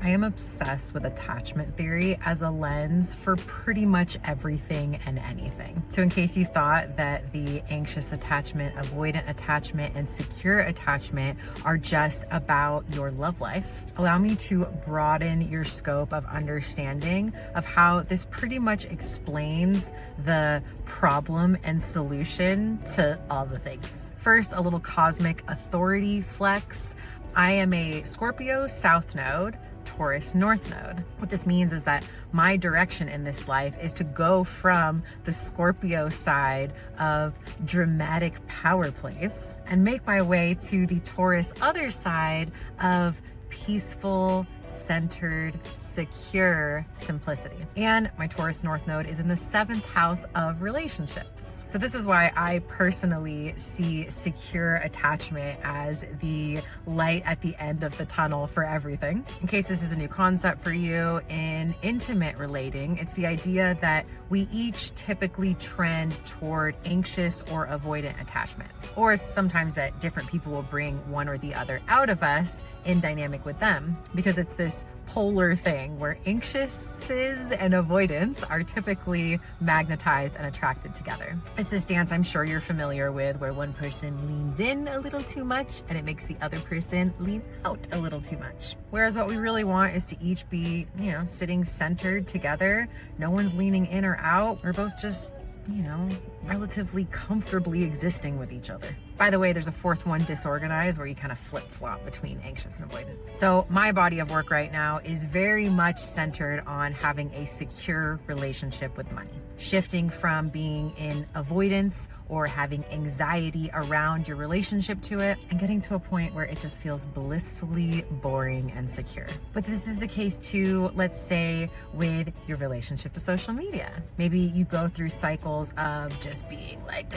I am obsessed with attachment theory as a lens for pretty much everything and anything. So in case you thought that the anxious attachment, avoidant attachment, and secure attachment are just about your love life, allow me to broaden your scope of understanding of how this pretty much explains the problem and solution to all the things. First, a little cosmic authority flex. I am a Scorpio South Node, Taurus North Node. What this means is that my direction in this life is to go from the Scorpio side of dramatic power plays and make my way to the Taurus other side of peaceful, centered, secure simplicity. And my Taurus North Node is in the 7th house of relationships. So this is why I personally see secure attachment as the light at the end of the tunnel for everything. In case this is a new concept for you, in intimate relating, it's the idea that we each typically trend toward anxious or avoidant attachment. Or it's sometimes that different people will bring one or the other out of us in dynamic with them, because it's this polar thing where anxiouses and avoidance are typically magnetized and attracted together. It's this dance I'm sure you're familiar with where one person leans in a little too much and it makes the other person lean out a little too much. Whereas what we really want is to each be, sitting centered together. No one's leaning in or out. We're both just, relatively comfortably existing with each other. By the way, there's a fourth one, disorganized, where you kind of flip-flop between anxious and avoidant. So my body of work right now is very much centered on having a secure relationship with money. Shifting from being in avoidance or having anxiety around your relationship to it and getting to a point where it just feels blissfully boring and secure. But this is the case too, let's say, with your relationship to social media. Maybe you go through cycles of just being like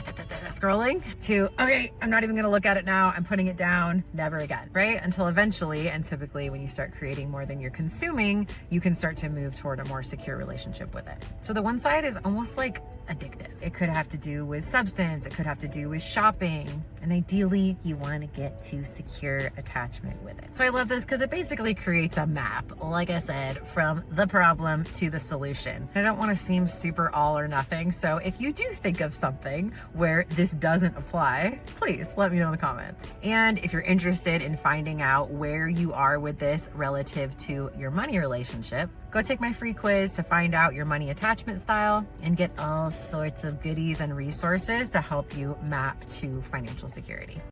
scrolling to, okay, I'm not even gonna look at it now, I'm putting it down, never again, right? Until eventually, and typically when you start creating more than you're consuming, you can start to move toward a more secure relationship with it. So the one side is almost like addictive. It could have to do with substance, it could have to do with shopping, and ideally you wanna get to secure attachment with it. So I love this because it basically creates a map, like I said, from the problem to the solution. I don't wanna seem super all or nothing, so if you do think of something where this doesn't apply, please let me know in the comments. And if you're interested in finding out where you are with this relative to your money relationship, go take my free quiz to find out your money attachment style and get all sorts of goodies and resources to help you map to financial security.